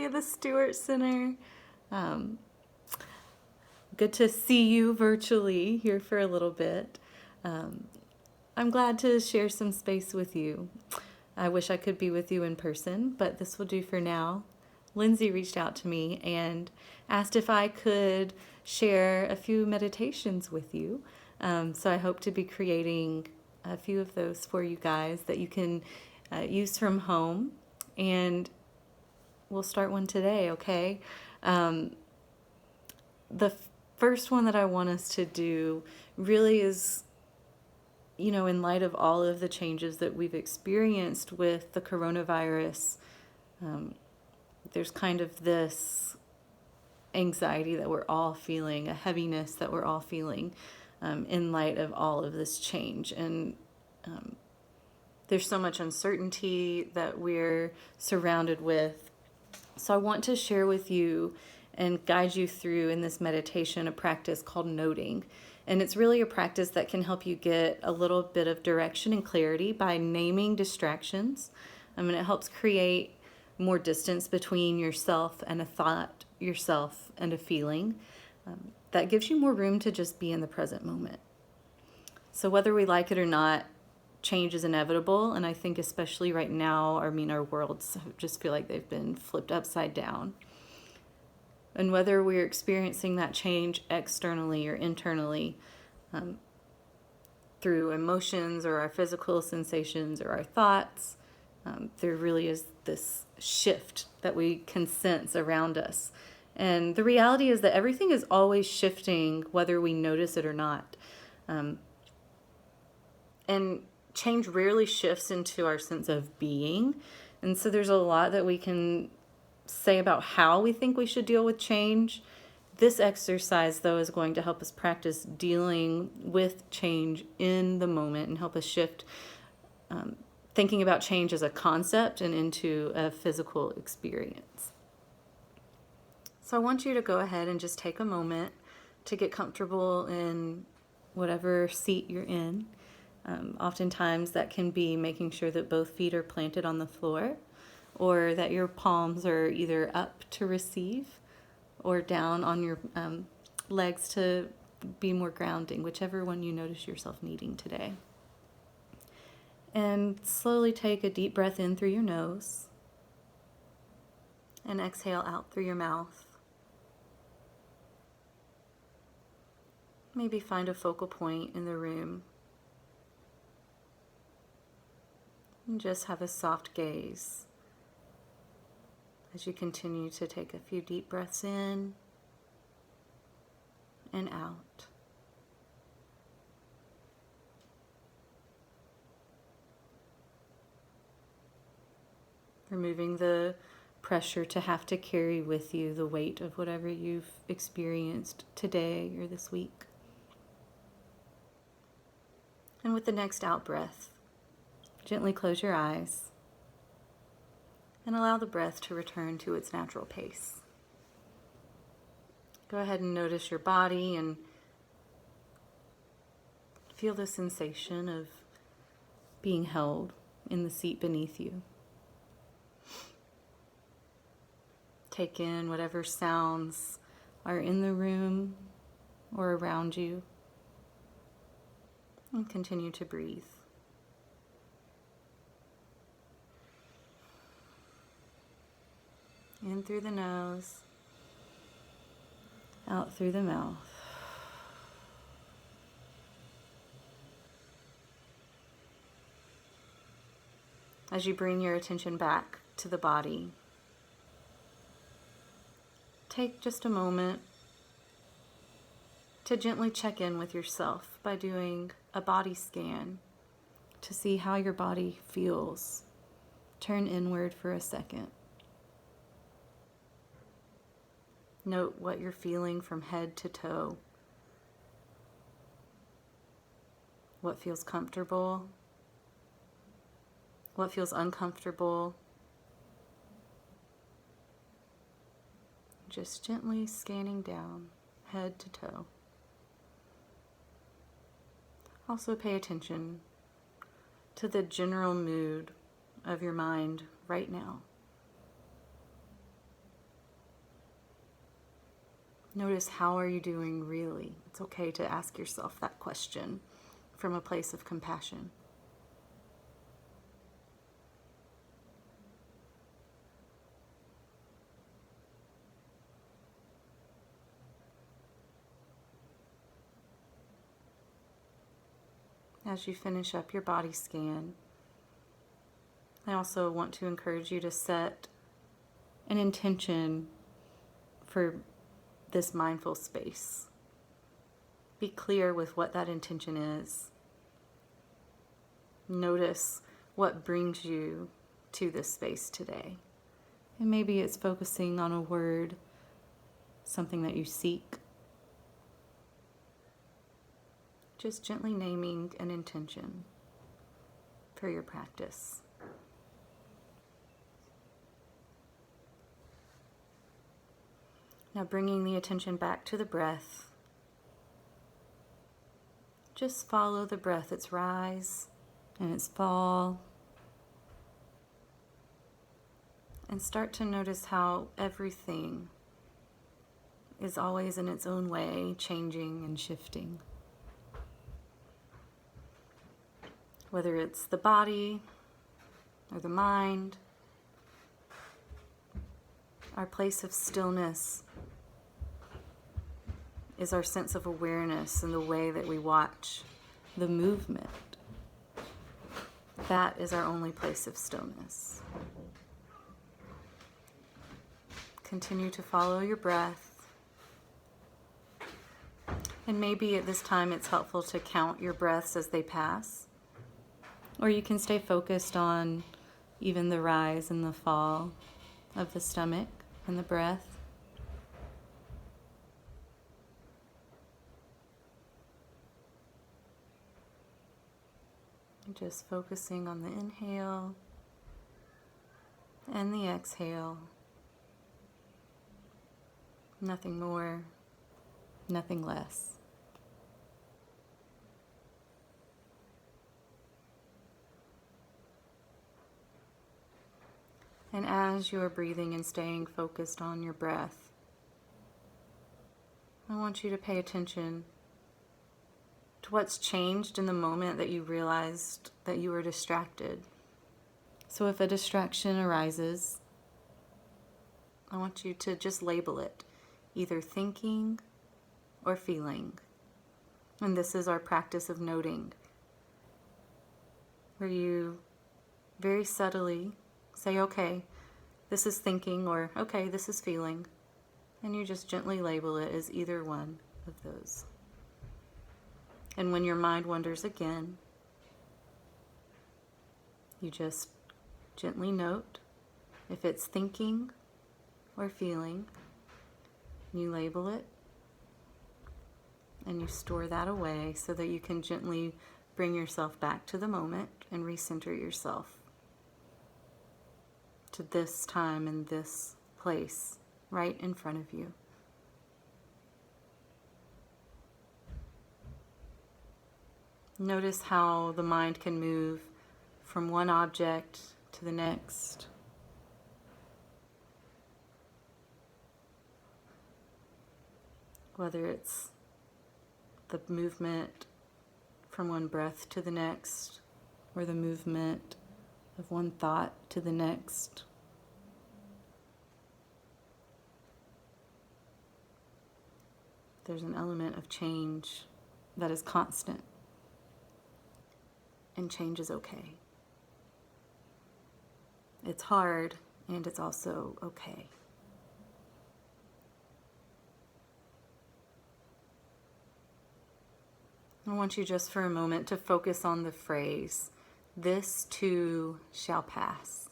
everybody at the Stewart Center. Good to see you virtually here for a little bit. I'm glad to share some space with you. I wish I could be with you in person, but this will do for now. Lindsay reached out to me and asked if I could share a few meditations with you. So I hope to be creating a few of those for you guys that you can use from home. And we'll start one today, okay? The first one that I want us to do really is, in light of all of the changes that we've experienced with the coronavirus, there's kind of this anxiety that we're all feeling, a heaviness that we're all feeling in light of all of this change. And there's so much uncertainty that we're surrounded with. So I want to share with you and guide you through in this meditation a practice called noting. And it's really a practice that can help you get a little bit of direction and clarity by naming distractions. And it helps create more distance between yourself and a thought, yourself and a feeling. That gives you more room to just be in the present moment. So whether we like it or not, change is inevitable. And I think especially right now, our worlds just feel like they've been flipped upside down. And whether we're experiencing that change externally or internally, through emotions or our physical sensations or our thoughts, there really is this shift that we can sense around us. And the reality is that everything is always shifting, whether we notice it or not. And change rarely shifts into our sense of being. And so there's a lot that we can say about how we think we should deal with change. This exercise, though, is going to help us practice dealing with change in the moment and help us shift thinking about change as a concept and into a physical experience. So I want you to go ahead and just take a moment to get comfortable in whatever seat you're in. Oftentimes that can be making sure that both feet are planted on the floor, or that your palms are either up to receive or down on your legs to be more grounding, whichever one you notice yourself needing today. And slowly take a deep breath in through your nose and exhale out through your mouth. Maybe find a focal point in the room and just have a soft gaze as you continue to take a few deep breaths in and out. Removing the pressure to have to carry with you the weight of whatever you've experienced today or this week. And with the next out breath, gently close your eyes and allow the breath to return to its natural pace. Go ahead and notice your body and feel the sensation of being held in the seat beneath you. Take in whatever sounds are in the room or around you, and continue to breathe. In through the nose, out through the mouth. As you bring your attention back to the body, take just a moment to gently check in with yourself by doing a body scan to see how your body feels. Turn inward for a second. Note what you're feeling from head to toe. What feels comfortable? What feels uncomfortable? Just gently scanning down, head to toe. Also pay attention to the general mood of your mind right now. Notice, how are you doing really? It's okay to ask yourself that question from a place of compassion. As you finish up your body scan, I also want to encourage you to set an intention for this mindful space. Be clear with what that intention is. Notice what brings you to this space today. And maybe it's focusing on a word, something that you seek. Just gently naming an intention for your practice. Now bringing the attention back to the breath. Just follow the breath, its rise and its fall. And start to notice how everything is always in its own way, changing and shifting. Whether it's the body or the mind, our place of stillness is our sense of awareness and the way that we watch the movement. That is our only place of stillness. Continue to follow your breath. And maybe at this time it's helpful to count your breaths as they pass. Or you can stay focused on even the rise and the fall of the stomach and the breath. Just focusing on the inhale and the exhale. Nothing more, nothing less. And as you are breathing and staying focused on your breath, I want you to pay attention to what's changed in the moment that you realized that you were distracted. So if a distraction arises, I want you to just label it, either thinking or feeling. And this is our practice of noting, where you very subtly say, okay, this is thinking, or okay, this is feeling. And you just gently label it as either one of those. And when your mind wanders again, you just gently note if it's thinking or feeling. You label it and you store that away so that you can gently bring yourself back to the moment and recenter yourself to this time and this place right in front of you. Notice how the mind can move from one object to the next. Whether it's the movement from one breath to the next, or the movement of one thought to the next. There's an element of change that is constant, and change is okay. It's hard, and it's also okay. I want you just for a moment to focus on the phrase, "This too shall pass."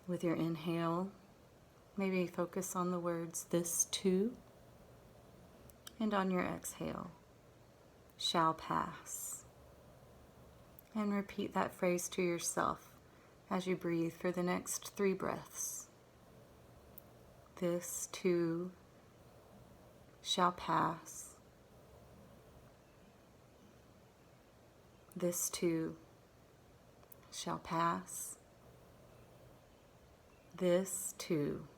With your inhale, maybe focus on the words, "this too," and on your exhale, "shall pass." And repeat that phrase to yourself as you breathe for the next 3 breaths. This too shall pass. This too shall pass. This too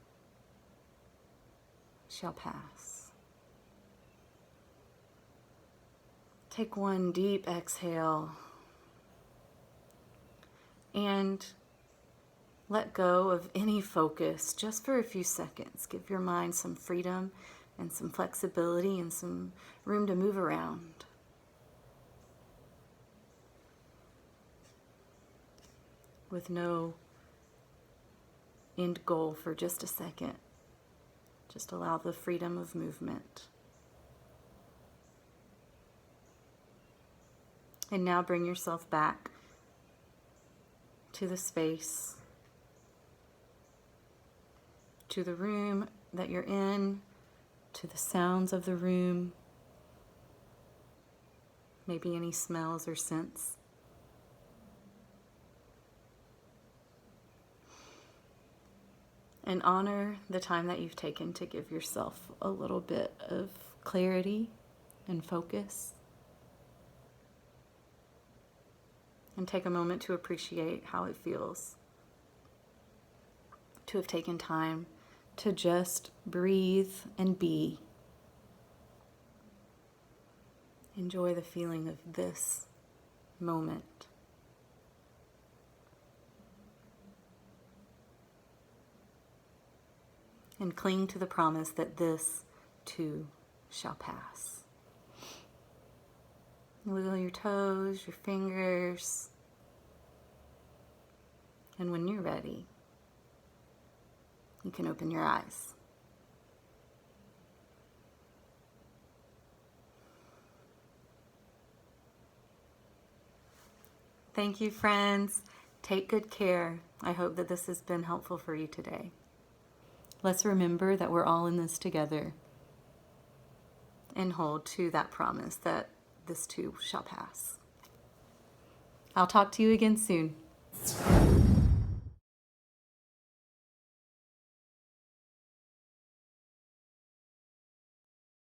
shall pass. Take one deep exhale and let go of any focus just for a few seconds. Give your mind some freedom and some flexibility and some room to move around. With no end goal for just a second. Just allow the freedom of movement. And now bring yourself back to the space, to the room that you're in, to the sounds of the room, maybe any smells or scents. And honor the time that you've taken to give yourself a little bit of clarity and focus. And take a moment to appreciate how it feels to have taken time to just breathe and be. Enjoy the feeling of this moment. And cling to the promise that this too shall pass. Wiggle your toes, your fingers, and when you're ready, you can open your eyes. Thank you, friends. Take good care. I hope that this has been helpful for you today. Let's remember that we're all in this together and hold to that promise that this too shall pass. I'll talk to you again soon.